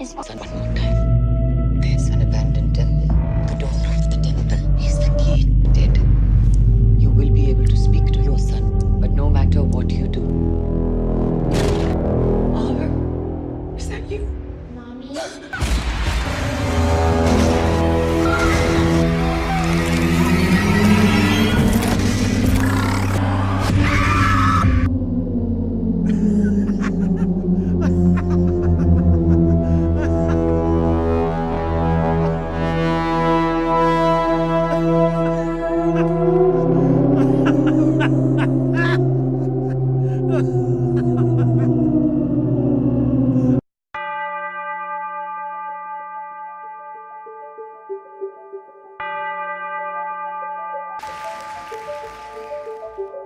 One more time. There's an abandoned temple. The door of the temple is the key. Dead. You will be able to speak to your son, but no matter what you do. Oliver, is that you? Mommy.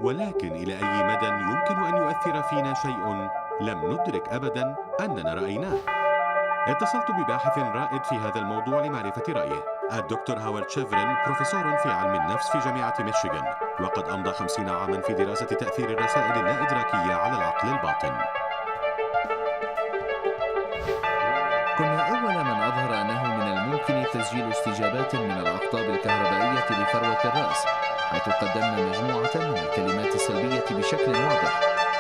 ولكن إلى أي مدى يمكن أن يؤثر فينا شيء لم ندرك أبداً أننا رأيناه؟ اتصلت بباحث رائد في هذا الموضوع لمعرفة رأيه، الدكتور هاورد شيفرين، بروفيسور في علم النفس في جامعة ميشيغان، وقد أمضى 50 عاماً في دراسة تأثير الرسائل اللا إدراكية على العقل الباطن. كنا أول من أظهر أنه من الممكن تسجيل استجابات من الأقطاب الكهربائية لفروة الرأس، حيث قدمنا مجموعة من الكلمات السلبية بشكل واضح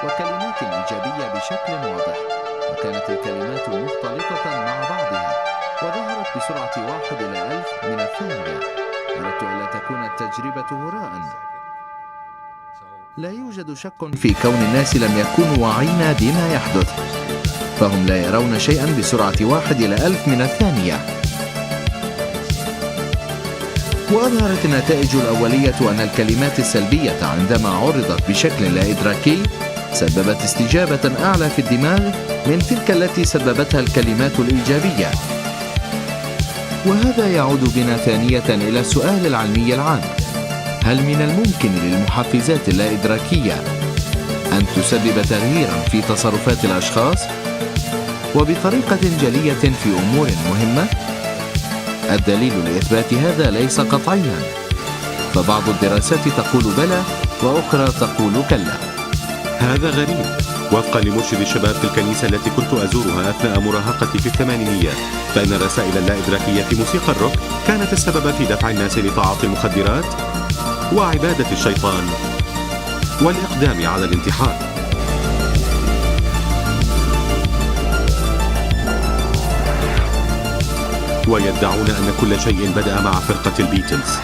وكلمات إيجابية بشكل واضح، وكانت الكلمات مختلطة مع بعضها وظهرت بسرعة 1 إلى 1000 من الثانية. أردت ألا تكون التجربة هراءً. لا يوجد شك في كون الناس لم يكونوا واعين بما يحدث، فهم لا يرون شيئاً بسرعة 1 إلى 1000 من الثانية. وأظهرت النتائج الأولية أن الكلمات السلبية عندما عرضت بشكل لا إدراكي سببت استجابة أعلى في الدماغ من تلك التي سببتها الكلمات الإيجابية. وهذا يعود بنا ثانية إلى السؤال العلمي العام: هل من الممكن للمحفزات اللا إدراكية أن تسبب تغييراً في تصرفات الأشخاص وبطريقة جلية في أمور مهمة؟ الدليل لإثبات هذا ليس قطعياً، فبعض الدراسات تقول بلى وأخرى تقول كلا. هذا غريب. وفقا لمرشد الشباب في الكنيسة التي كنت أزورها أثناء مراهقتي في الثمانينيات، فإن الرسائل اللا إدراكية في موسيقى الروك كانت السبب في دفع الناس لتعاطي المخدرات وعبادة الشيطان والإقدام على الانتحار. ويدعون أن كل شيء بدأ مع فرقة البيتلز.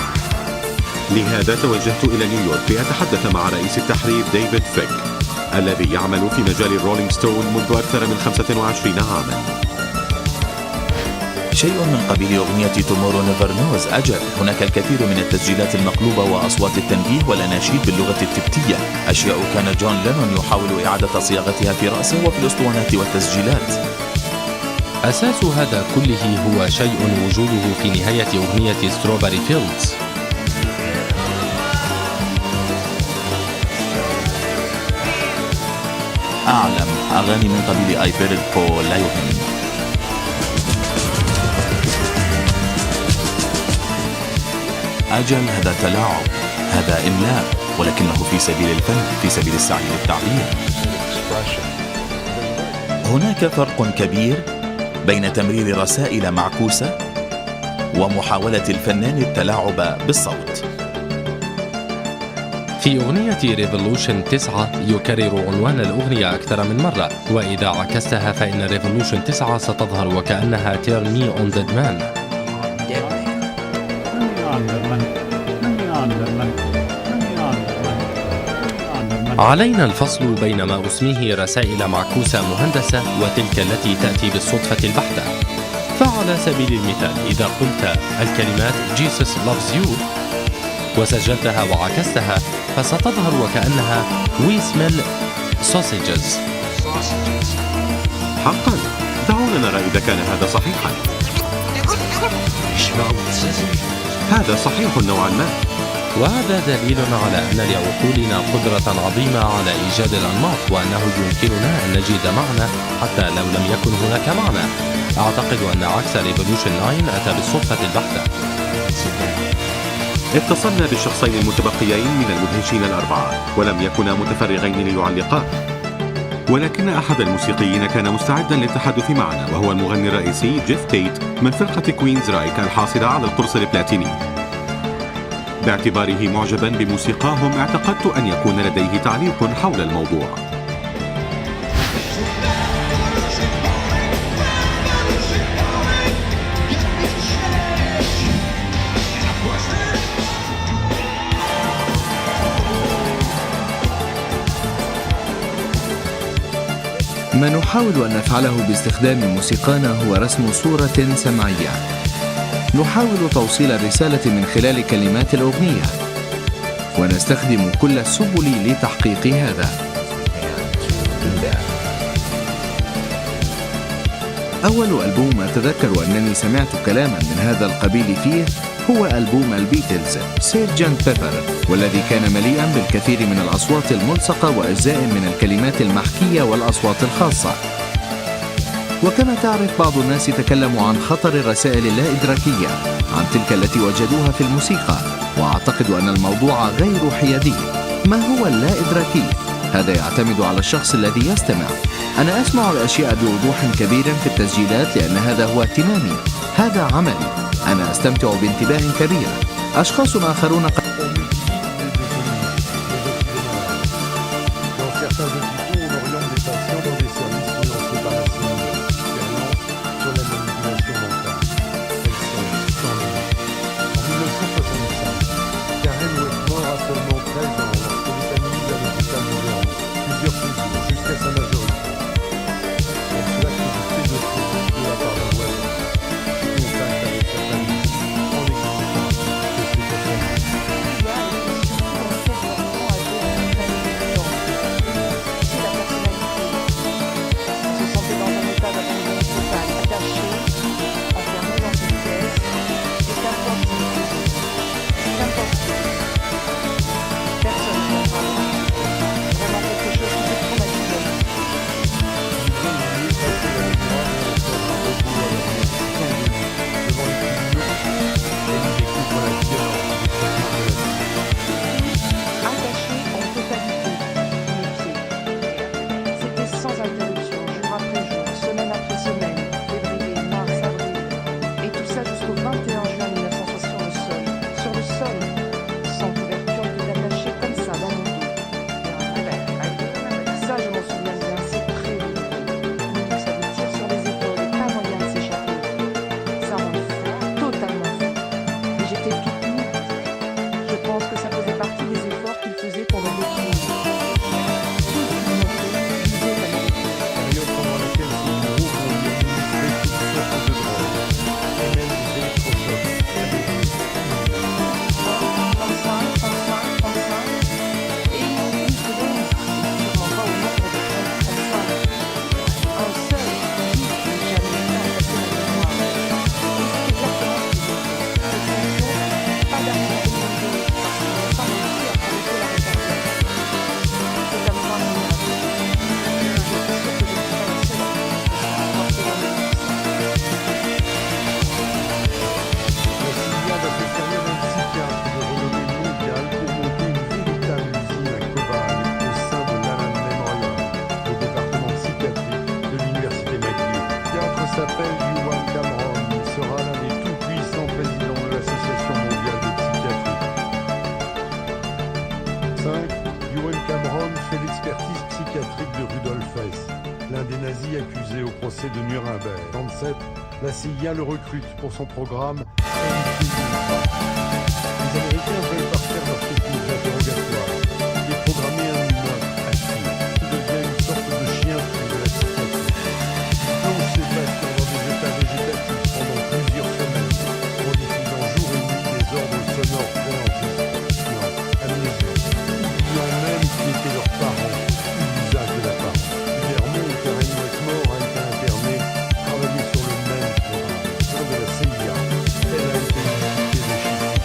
لهذا توجهت إلى نيويورك لأتحدث مع رئيس التحرير ديفيد فيك الذي يعمل في مجال الرولينج ستون منذ أكثر من 25 عاماً. شيء من قبيل أغنية تومورو نيفر نوز أجل. هناك الكثير من التسجيلات المقلوبة وأصوات التنبيه والأناشيد باللغة التبتية، أشياء كان جون لينون يحاول إعادة صياغتها في رأسه وفي الأسطوانات والتسجيلات. أساس هذا كله هو شيء وجوده في نهاية أغنية ستروبري فيلدز. أعلم أغاني من قبيل I Better For Lion. أجل، هذا تلاعب، هذا إملاء، ولكنه في سبيل الفن، في سبيل السعي للتعبير. هناك فرق كبير بين تمرير رسائل معكوسة ومحاولة الفنان التلاعب بالصوت. في أغنية ريفولوشن 9 يكرر عنوان الأغنية أكثر من مرة، وإذا عكستها فإن ريفولوشن 9 ستظهر وكأنها Turn Me On Dead Man. علينا الفصل بين ما أسميه رسائل معكوسة مهندسة وتلك التي تأتي بالصدفة البحتة. فعلى سبيل المثال، إذا قلت الكلمات Jesus loves you وسجلتها وعكستها فستظهر وكأنها We smell sausages. حقا، دعونا نرى إذا كان هذا صحيحا. هذا صحيح نوعا ما، وهذا دليل على أن لعقولنا قدرة عظيمة على إيجاد الأنماط، وأنه يمكننا أن نجد معنى حتى لو لم يكن هناك معنى. أعتقد أن عكس ريفولوشن 9 أتى بالصدفة البحتة. اتصلنا بالشخصين المتبقيين من المدهشين الأربعة ولم يكونا متفرغين ليعلقا. ولكن أحد الموسيقيين كان مستعدا للتحدث معنا، وهو المغني الرئيسي جيف تيت من فرقة كوينز رايك الحاصلة على القرص البلاتيني. باعتباره معجبا بموسيقاهم اعتقدت أن يكون لديه تعليق حول الموضوع. ما نحاول أن نفعله باستخدام موسيقانا هو رسم صورة سمعية. نحاول توصيل الرسالة من خلال كلمات الأغنية، ونستخدم كل السبل لتحقيق هذا. أول ألبوم أتذكر أنني سمعت كلاما من هذا القبيل فيه هو ألبوم البيتلز سيرجنت بيبر، والذي كان مليئا بالكثير من الأصوات الملصقة وأجزاء من الكلمات المحكية والأصوات الخاصة. وكما تعرف، بعض الناس تكلموا عن خطر الرسائل اللا إدراكية، عن تلك التي وجدوها في الموسيقى، وأعتقد أن الموضوع غير حيادي. ما هو اللا إدراكي؟ هذا يعتمد على الشخص الذي يستمع. أنا أسمع الأشياء بوضوح كبير في التسجيلات لأن هذا هو اهتمامي، هذا عملي، أنا أستمتع بانتباه كبير. أشخاص آخرون La CIA le recrute pour son programme. Les Américains veulent parfaire leur technique d'interrogatoire. Il est programmé un humain actif. Il devient une sorte de chien fou de la psychiatrie. Il plonge ses patients dans des états végétatifs pendant plusieurs semaines, en diffusant jour et nuit des ordres sonores préhensibles, amnésiques, oubliant même qui étaient leurs parents ou l'usage de la parole. Vermont, car elle doit être mort, a été interné, travaillé sur le même programme. De la CIA, elle a été visitée des chiffres.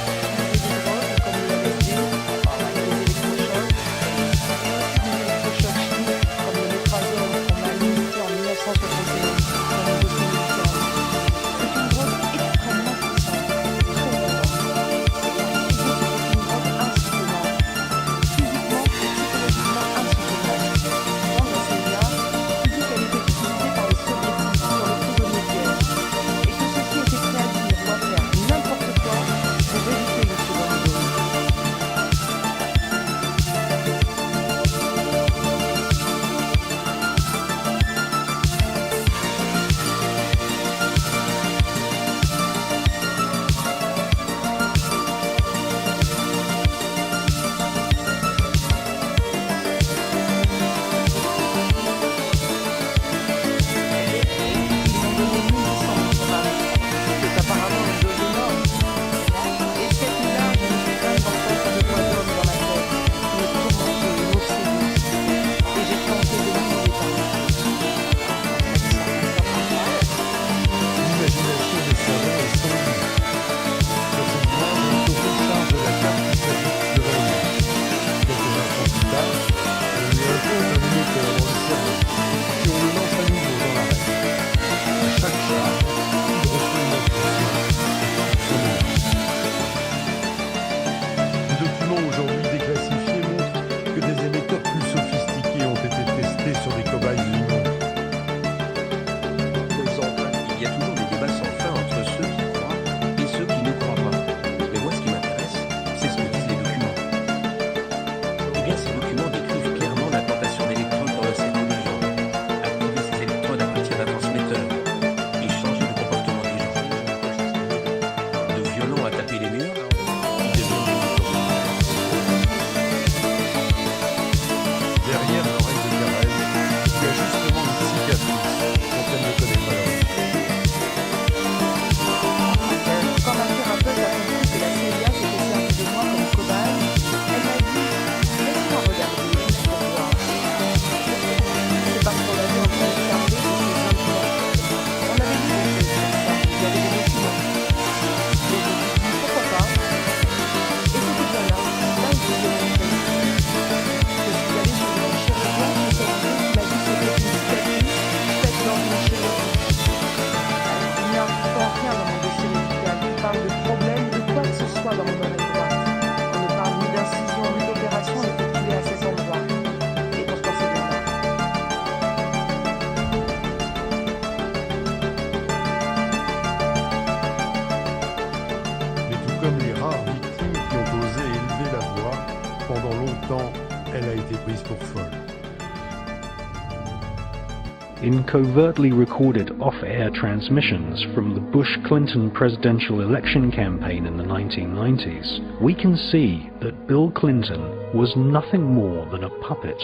In covertly recorded off-air transmissions from the Bush-Clinton presidential election campaign in the 1990s, we can see that Bill Clinton was nothing more than a puppet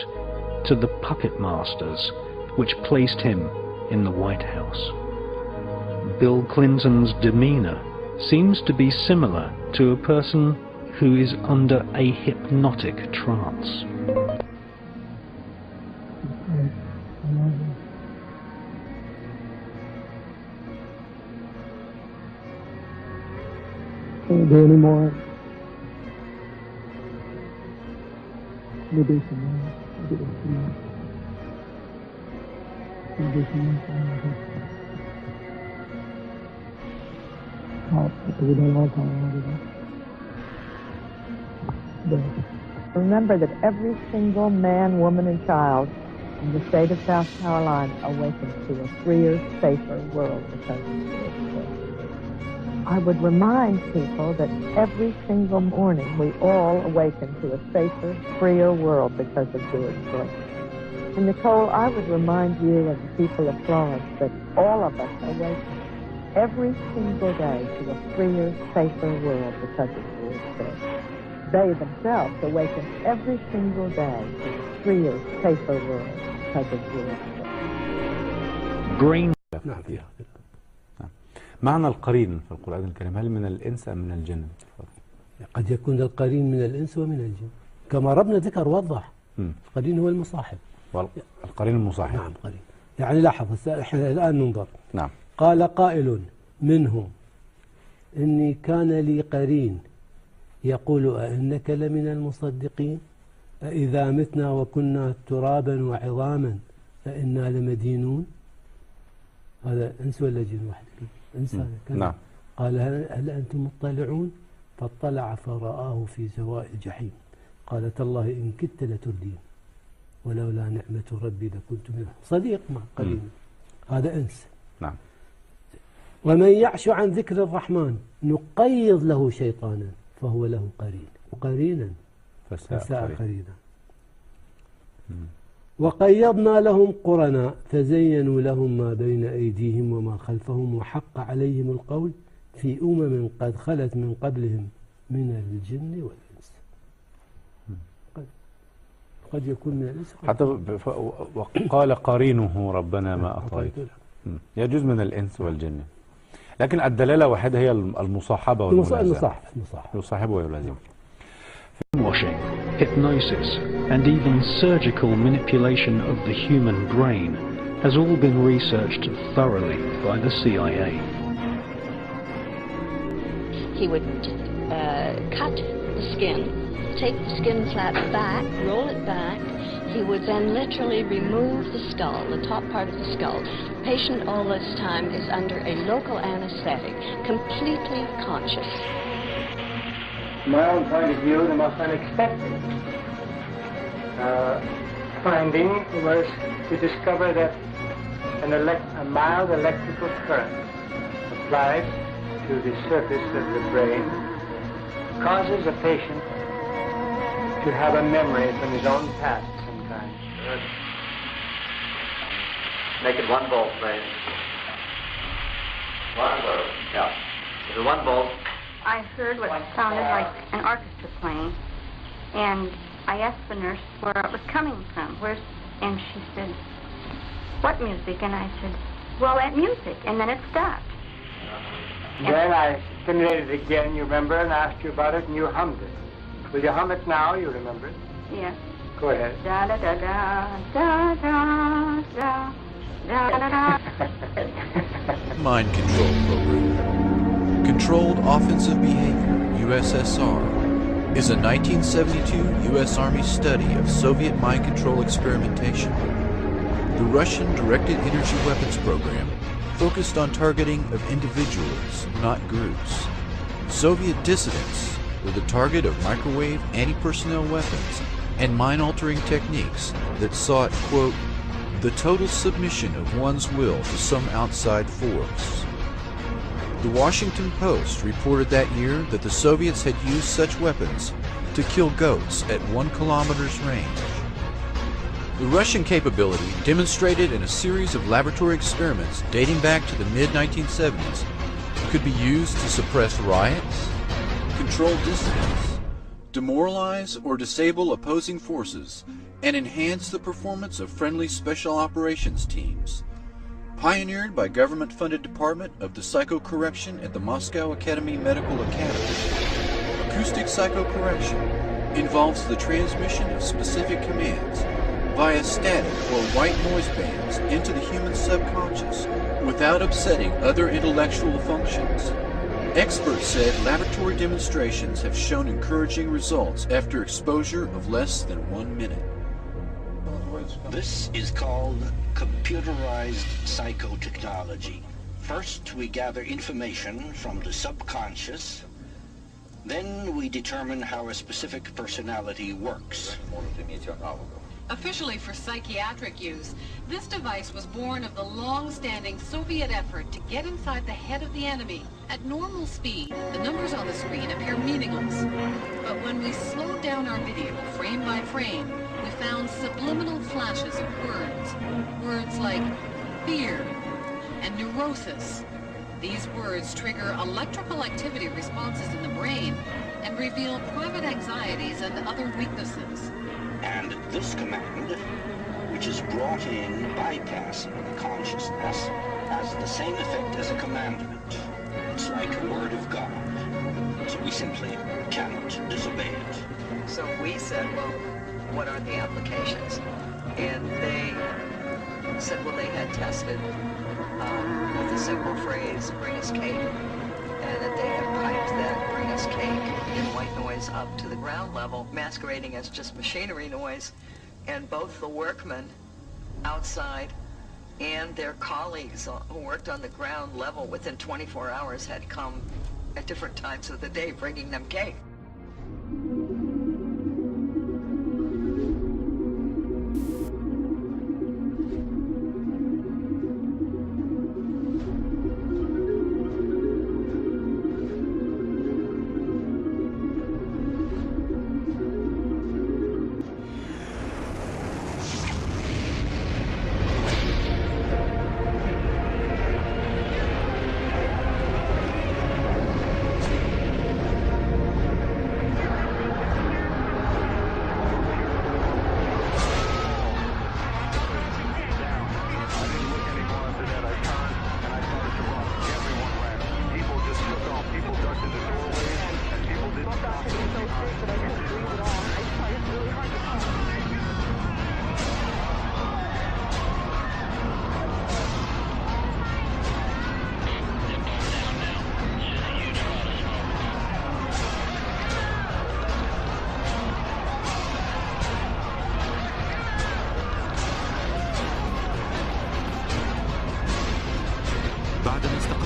to the puppet masters which placed him in the White House. Bill Clinton's demeanor seems to be similar to a person who is under a hypnotic trance. Can't do any more. We'll do some more. We'll do some more. We'll do some more. We don't want to. Remember that every single man, woman, and child in the state of South Carolina awakens to a freer, safer world because of this. I would remind people that every single morning we all awaken to a safer, freer world because of George Bush. And Nicole, I would remind you and the people of Florence that all of us awaken every single day to a freer, safer world because of George Bush. They themselves awaken every single day to a freer, safer world because of George Bush. Brain. معنى القرين في القرآن الكريم هل من الإنس أم من الجن؟ قد يكون القرين من الإنس ومن الجن كما ربنا ذكر وضح. القرين هو المصاحب. القرين المصاحب. نعم قرين. يعني لاحظ احنا الآن ننظر. نعم. قال قائل منهم إني كان لي قرين يقول أئنك لمن المصدقين أإذا متنا وكنا ترابا وعظاما أئنا لمدينون. هذا إنس ولا جن واحد؟ إنسان. نعم. قال هل أنتم مطلعون؟ فاطلع فرآه في سواء الجحيم قال تالله إن كدت لتردين ولولا نعمة ربي لكنت منه. صديق مع قرين. هذا إنس. نعم. ومن يعش عن ذكر الرحمن نقيض له شيطانا فهو له قرين قرينا فساء قرينا. وقيضنا لهم قرناء فزينوا لهم ما بين أيديهم وما خلفهم وحق عليهم القول في قد خلت من قبلهم من الجن والإنس. قد يكون من الإنس حتى وقال قرينه ربنا ما أطغيت. يجوز من الإنس والجن لكن الدلالة واحدة هي المصاحبة والملازمة. يصاحبه ويلازمه. Brainwashing, hypnosis, and even surgical manipulation of the human brain has all been researched thoroughly by the CIA. He would cut the skin, take the skin flap back, roll it back. He would then literally remove the skull, the top part of the skull. The patient all this time is under a local anesthetic, completely conscious. From my own point of view, the most unexpected finding was to discover that a mild electrical current applied to the surface of the brain causes a patient to have a memory from his own past sometimes. Good. Make it 1 volt, please. 1 volt. Yeah. This is 1 volt. I heard what sounded like an orchestra playing, and I asked the nurse where it was coming from. And she said, "What music?" And I said, "Well, that music." And then it stopped. Then I stimulated it again, you remember, and asked you about it, and you hummed it. Will you hum it now? You remember it? Yes. Go ahead. Da da da da da da da da da da. Mind control program. Controlled Offensive Behavior, USSR, is a 1972 U.S. Army study of Soviet mind control experimentation. The Russian directed energy weapons program focused on targeting of individuals, not groups. Soviet dissidents were the target of microwave anti-personnel weapons and mind-altering techniques that sought, quote, the total submission of one's will to some outside force. The Washington Post reported that year that the Soviets had used such weapons to kill goats at 1 kilometer's range. The Russian capability, demonstrated in a series of laboratory experiments dating back to the mid-1970s, could be used to suppress riots, control dissidents, demoralize or disable opposing forces, and enhance the performance of friendly special operations teams. Pioneered by government-funded department of the psychocorrection at the Moscow Academy Medical Academy, acoustic psychocorrection involves the transmission of specific commands via static or white noise bands into the human subconscious without upsetting other intellectual functions. Experts said laboratory demonstrations have shown encouraging results after exposure of less than 1 minute. This is called computerized psychotechnology. First, we gather information from the subconscious. Then we determine how a specific personality works. Officially for psychiatric use, this device was born of the long-standing Soviet effort to get inside the head of the enemy. At normal speed, the numbers on the screen appear meaningless. But when we slowed down our video frame by frame, we found subliminal flashes of words. Words like fear and neurosis. These words trigger electrical activity responses in the brain and reveal private anxieties and other weaknesses. And this command, which is brought in bypassing the consciousness, has the same effect as a commandment. It's like a word of God. So we simply cannot disobey it. So we said, well, what are the applications? And they said, well, they had tested with the simple phrase, bring us cake. And that they had piped that bring us cake in white noise up to the ground level, masquerading as just machinery noise. And both the workmen outside and their colleagues who worked on the ground level within 24 hours had come at different times of the day bringing them cake.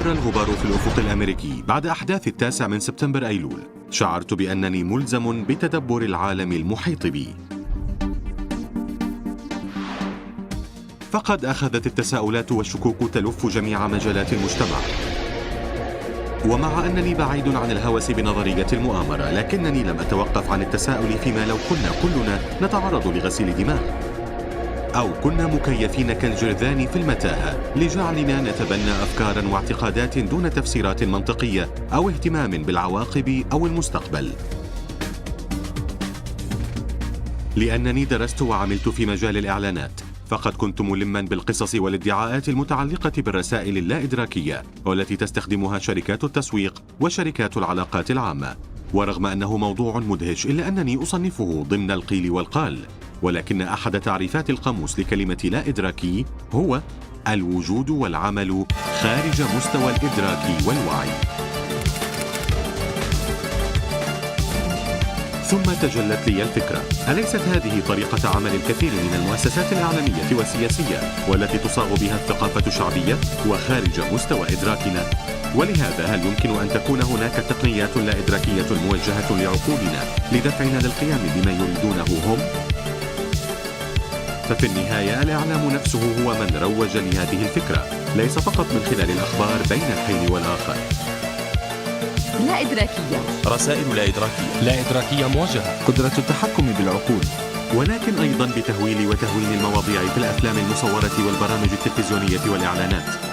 الغبار في الأفق الأمريكي بعد أحداث 9 سبتمبر أيلول، شعرت بأنني ملزم بتدبر العالم المحيط بي. فقد أخذت التساؤلات والشكوك تلف جميع مجالات المجتمع. ومع أنني بعيد عن الهوس بنظرية المؤامرة، لكنني لم أتوقف عن التساؤل فيما لو كنا كلنا نتعرض لغسيل دماء، أو كنا مكيفين كالجرذان في المتاهة لجعلنا نتبنى أفكاراً واعتقادات دون تفسيرات منطقية أو اهتمام بالعواقب أو المستقبل. لأنني درست وعملت في مجال الإعلانات، فقد كنت ملماً بالقصص والادعاءات المتعلقة بالرسائل اللا إدراكية والتي تستخدمها شركات التسويق وشركات العلاقات العامة. ورغم أنه موضوع مدهش إلا أنني أصنفه ضمن القيل والقال، ولكن أحد تعريفات القاموس لكلمة لا إدراكي هو الوجود والعمل خارج مستوى الإدراك والوعي. ثم تجلت لي الفكرة، أليست هذه طريقة عمل الكثير من المؤسسات الإعلامية والسياسية والتي تصاغ بها الثقافة الشعبية وخارج مستوى إدراكنا؟ ولهذا هل يمكن أن تكون هناك تقنيات لا إدراكية موجهة لعقولنا لدفعنا للقيام بما يريدونه هم؟ ففي النهاية الإعلام نفسه هو من روج لهذه الفكرة، ليس فقط من خلال الأخبار بين الحين والآخر. لا إدراكية، رسائل لا إدراكية، لا إدراكية موجهة، قدرة التحكم بالعقول، ولكن أيضا بتهويل وتهوين المواضيع في الأفلام المصورة والبرامج التلفزيونية والإعلانات.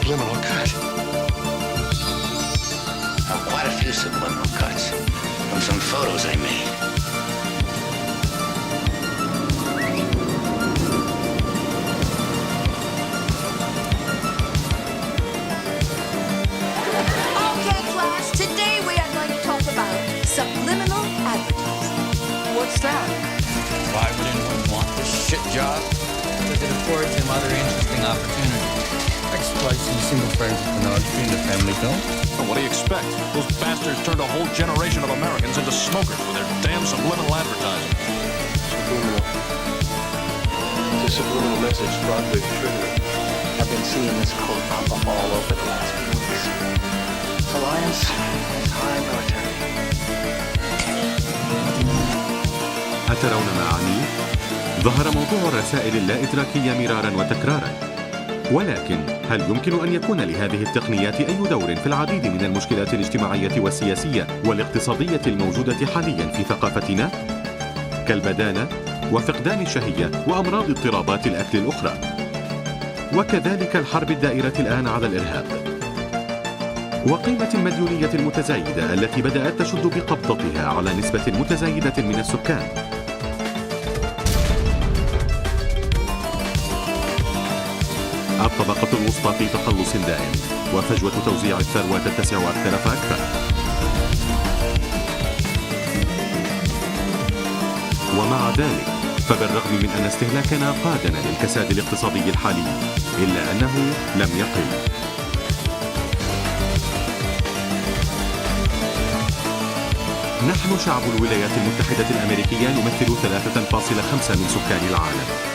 Subliminal cut. Quite a few subliminal cuts from some photos I made. Okay, class, today we are going to talk about subliminal advertising. What's that? Why would anyone want this shit job? Because it affords him other interesting opportunities. Exploiting single frames of pornography into family films. Well, what do you expect? Those bastards turned a whole generation of Americans into smokers with their damn subliminal advertising. Subliminal. It's a subliminal message broadly distributed. I've been seeing this code pop up all over the last few weeks. Alliance is high military. أترون ما أعني؟ ظهر موضوع الرسائل اللا-إدراكية مرارا وتكرارا. ولكن هل يمكن أن يكون لهذه التقنيات أي دور في العديد من المشكلات الاجتماعية والسياسية والاقتصادية الموجودة حاليا في ثقافتنا؟ كالبدانة وفقدان الشهية وأمراض اضطرابات الأكل الأخرى، وكذلك الحرب الدائرة الآن على الإرهاب، وقيمة المديونية المتزايدة التي بدأت تشد بقبضتها على نسبة متزايدة من السكان. الطبقة الوسطى في تقلص دائم، وفجوة توزيع الثروة تتسع أكثر فأكثر. ومع ذلك فبالرغم من أن استهلاكنا قادنا للكساد الاقتصادي الحالي، إلا أنه لم يقل. نحن شعب الولايات المتحدة الأمريكية نمثل 3.5% من سكان العالم،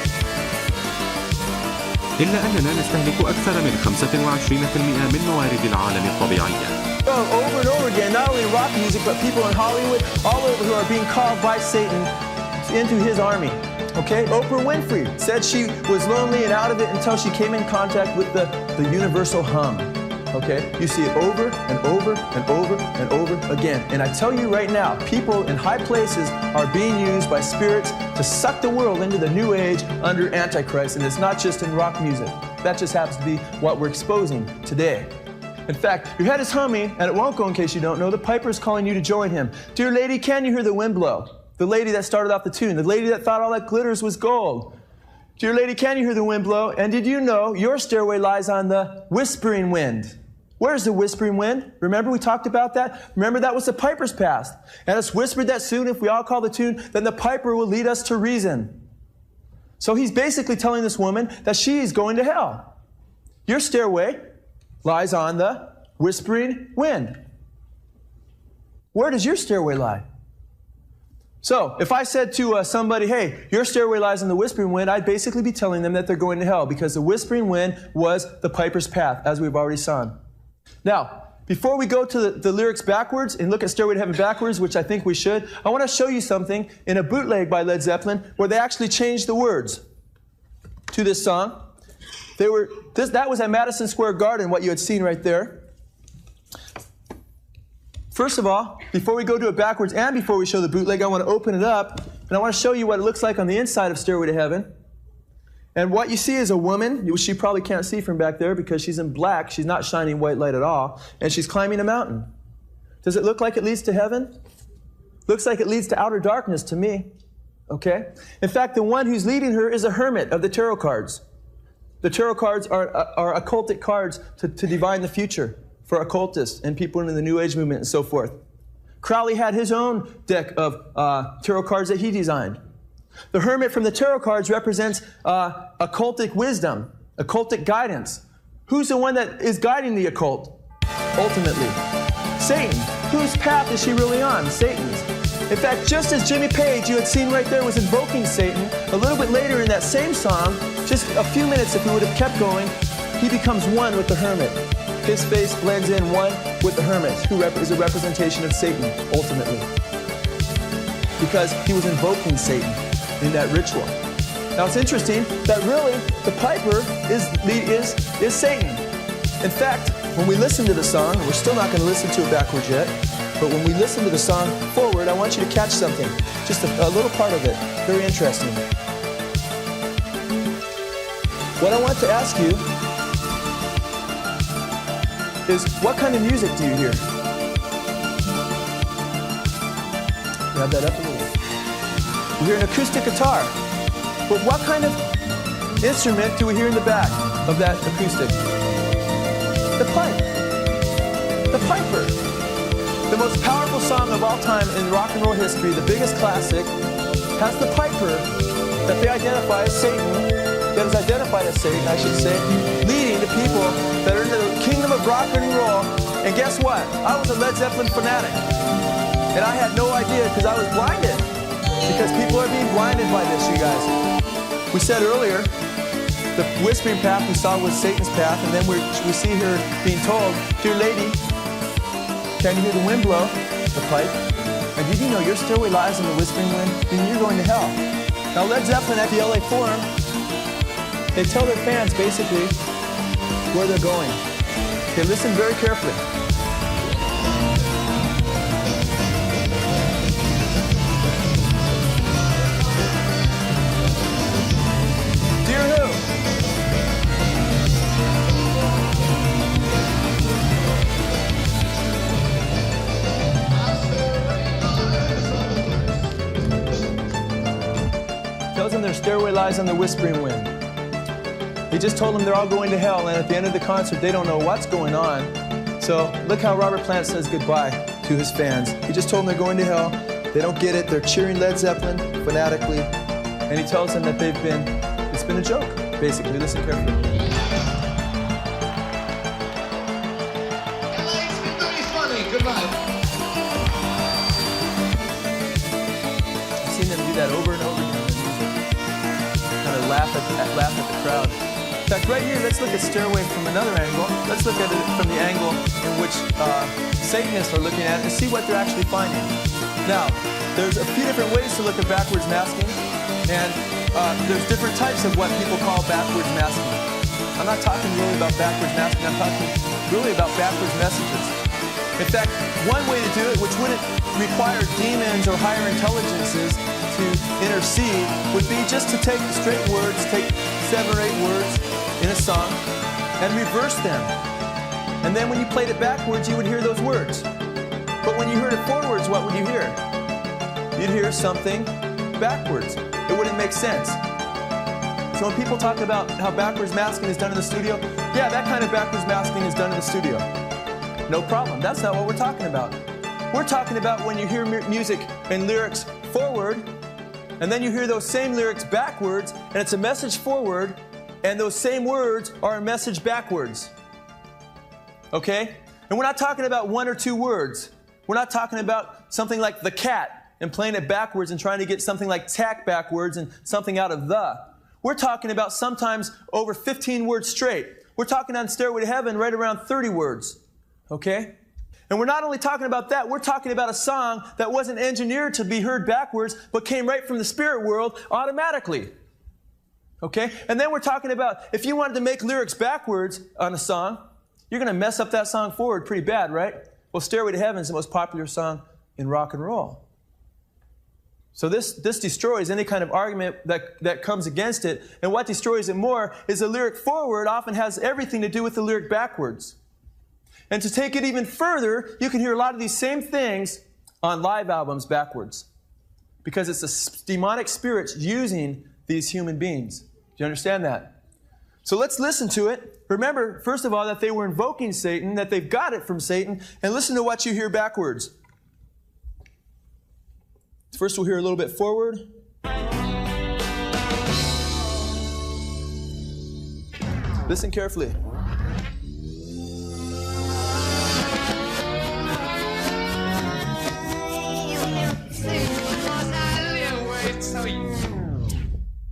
إلا أننا نستهلك أكثر من 25% من موارد العالم الطبيعية. Over and over again, not only rock music, but people in Hollywood, all over, who are being called by Satan into his army. Okay? Oprah Winfrey said she was lonely and out of it until she came in contact with the universal hum. Okay? You see it over and over and over and over again. And I tell you right now, people in high places are being used by spirits to suck the world into the new age under Antichrist. And it's not just in rock music. That just happens to be what we're exposing today. In fact, your head is humming, and it won't go in case you don't know. The piper's calling you to join him. Dear lady, can you hear the wind blow? The lady that started off the tune. The lady that thought all that glitters was gold. Dear lady, can you hear the wind blow? And did you know your stairway lies on the whispering wind? Where's the whispering wind? Remember we talked about that? Remember that was the piper's past. And it's whispered that soon if we all call the tune, then the piper will lead us to reason. So he's basically telling this woman that she is going to hell. Your stairway lies on the whispering wind. Where does your stairway lie? So if I said to somebody, hey, your stairway lies on the whispering wind, I'd basically be telling them that they're going to hell because the whispering wind was the piper's path, as we've already sung. Now, before we go to the lyrics backwards and look at Stairway to Heaven backwards, which I think we should, I want to show you something in a bootleg by Led Zeppelin where they actually changed the words to this song. That was at Madison Square Garden, what you had seen right there. First of all, before we go to it backwards and before we show the bootleg, I want to open it up and I want to show you what it looks like on the inside of Stairway to Heaven. And what you see is a woman, which you probably can't see from back there because she's in black, she's not shining white light at all, and she's climbing a mountain. Does it look like it leads to heaven? Looks like it leads to outer darkness to me. Okay? In fact, the one who's leading her is a hermit of the tarot cards. The tarot cards are occultic cards to divine the future for occultists and people in the New Age movement and so forth. Crowley had his own deck of tarot cards that he designed. The hermit from the tarot cards represents occultic wisdom, occultic guidance. Who's the one that is guiding the occult, ultimately? Satan. Whose path is she really on? Satan's. In fact, just as Jimmy Page, you had seen right there, was invoking Satan, a little bit later in that same song, just a few minutes if we would have kept going, he becomes one with the hermit. His face blends in one with the hermit, who is a representation of Satan, ultimately. Because he was invoking Satan in that ritual. Now it's interesting that really the piper is Satan. In fact, when we listen to the song, we're still not going to listen to it backwards yet, but when we listen to the song forward, I want you to catch something, just a little part of it, very interesting. What I want to ask you is, what kind of music do you hear? Grab that up a little. We hear an acoustic guitar, but what kind of instrument do we hear in the back of that acoustic? The pipe. The piper. The most powerful song of all time in rock and roll history, the biggest classic, has the piper that they identify as Satan, that is identified as Satan, I should say, leading the people that are in the kingdom of rock and roll. And guess what? I was a Led Zeppelin fanatic. And I had no idea because I was blinded. Because people are being blinded by this, you guys. We said earlier, the whispering path we saw was Satan's path, and then we see her being told, "Dear lady, can you hear the wind blow?" The pipe. And did you know your stairway lies in the whispering wind? Then you're going to hell. Now Led Zeppelin at the LA Forum, they tell their fans basically where they're going. Okay, listen very carefully. Their stairway lies on the whispering wind. He just told them they're all going to hell, and at the end of the concert, they don't know what's going on. So look how Robert Plant says goodbye to his fans. He just told them they're going to hell. They don't get it. They're cheering Led Zeppelin fanatically, and he tells them that it's been a joke, basically. Listen carefully. It's been very funny. Goodbye. I've seen them do that over and over again. Laugh at the crowd. In fact, right here, let's look at Stairway from another angle. Let's look at it from the angle in which Satanists are looking at it and see what they're actually finding. Now, there's a few different ways to look at backwards masking, and there's different types of what people call backwards masking. I'm not talking really about backwards masking, I'm talking really about backwards messages. In fact, one way to do it, which wouldn't require demons or higher intelligences to intercede, would be just to take straight words, take 7 or 8 words in a song and reverse them. And then when you played it backwards, you would hear those words. But when you heard it forwards, what would you hear? You'd hear something backwards. It wouldn't make sense. So when people talk about how backwards masking is done in the studio, yeah, that kind of backwards masking is done in the studio. No problem. That's not what we're talking about. We're talking about when you hear music and lyrics forward, and then you hear those same lyrics backwards, and it's a message forward, and those same words are a message backwards. Okay? And we're not talking about 1 or 2 words. We're not talking about something like the cat and playing it backwards and trying to get something like tack backwards and something out of the. We're talking about sometimes over 15 words straight. We're talking on Stairway to Heaven right around 30 words. Okay? And we're not only talking about that, we're talking about a song that wasn't engineered to be heard backwards, but came right from the spirit world automatically. Okay? And then we're talking about, if you wanted to make lyrics backwards on a song, you're going to mess up that song forward pretty bad, right? Well, Stairway to Heaven is the most popular song in rock and roll. So this destroys any kind of argument that comes against it. And what destroys it more is the lyric forward often has everything to do with the lyric backwards. And to take it even further, you can hear a lot of these same things on live albums backwards. Because it's the demonic spirits using these human beings. Do you understand that? So let's listen to it. Remember, first of all, that they were invoking Satan, that they've got it from Satan, and listen to what you hear backwards. First we'll hear a little bit forward. Listen carefully.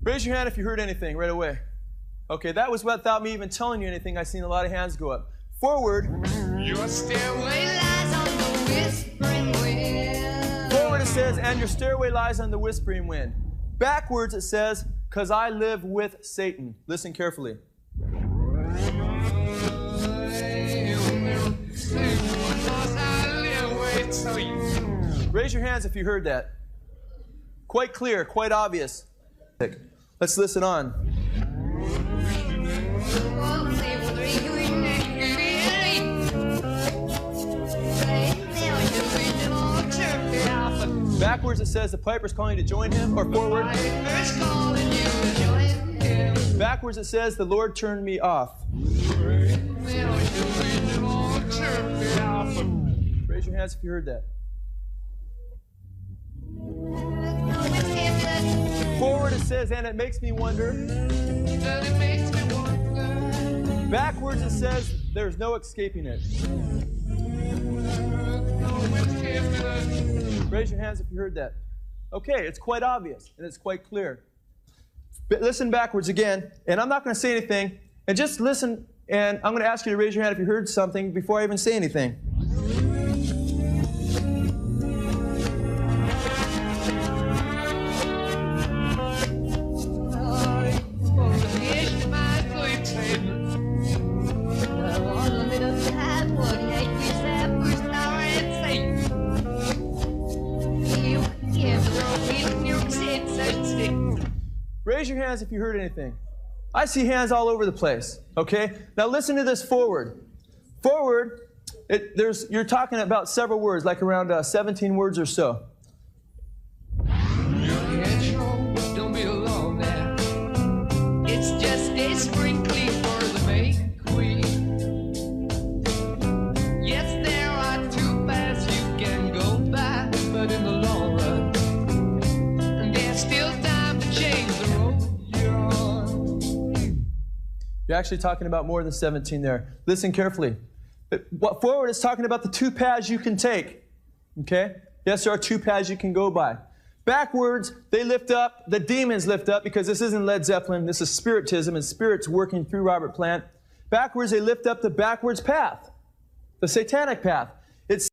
Raise your hand if you heard anything right away. Okay, that was without me even telling you anything. I've seen a lot of hands go up. Forward Your stairway lies on the whispering wind. Forward it says, and your stairway lies on the whispering wind. Backwards it says, 'cause I live with Satan. Listen carefully. Raise your hands if you heard that. Quite clear, quite obvious. Let's listen on. Backwards it says the piper's calling to join him, or forward. Backwards it says the Lord turned me off. Raise your hands if you heard that. Forward it says, and it makes me wonder. Backwards it says, there's no escaping it. Raise your hands if you heard that. Okay, it's quite obvious and it's quite clear. But listen backwards again, and I'm not going to say anything, and just listen, and I'm going to ask you to raise your hand if you heard something before I even say anything. Raise your hands if you heard anything. I see hands all over the place. Okay? Now listen to this forward. Forward, you're talking about several words, like around 17 words or so. Don't be alone there. It's just a sprinkling for the May Queen. Yes, there are two paths you can go by, but in the long run, there's still time to change the road you're on. You're actually talking about more than 17 there. Listen carefully. What forward is talking about the two paths you can take. Okay? Yes, there are two paths you can go by. Backwards, they lift up, the demons lift up, because this isn't Led Zeppelin, this is Spiritism, and Spirit's working through Robert Plant. Backwards, they lift up the backwards path, the satanic path. It's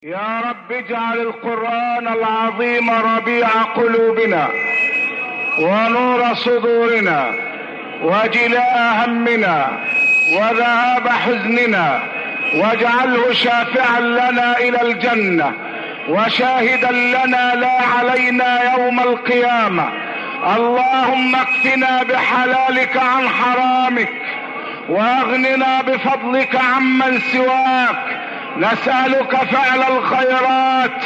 يا رب اجعل القرآن العظيم ربيع قلوبنا ونور صدورنا وجلاء همنا وذهاب حزننا واجعله شافعا لنا إلى الجنة وشاهدا لنا لا علينا يوم القيامة. اللهم اكفنا بحلالك عن حرامك واغننا بفضلك عمن سواك. نسألك فعل الخيرات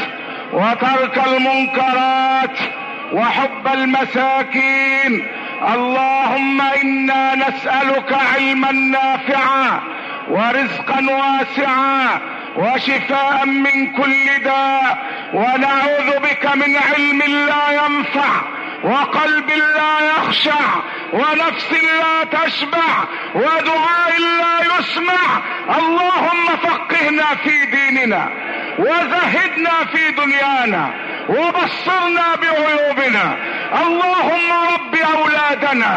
وترك المنكرات وحب المساكين. اللهم إنا نسألك علما نافعا ورزقا واسعا وشفاء من كل داء ونعوذ بك من علم لا ينفع وقلب لا يخشع ونفس لا تشبع ودعاء لا يسمع. اللهم فقهنا في ديننا وزهدنا في دنيانا وبصرنا بعيوبنا. اللهم رب أولادنا،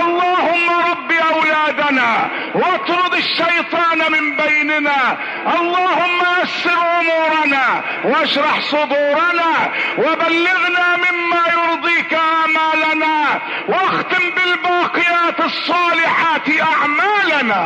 اللهم رب أولادنا واطرد الشيطان من بيننا. اللهم يسر أمورنا واشرح صدورنا وبلغنا مما يرضيك آمالنا واختم بالباقيات الصالحات أعمالنا.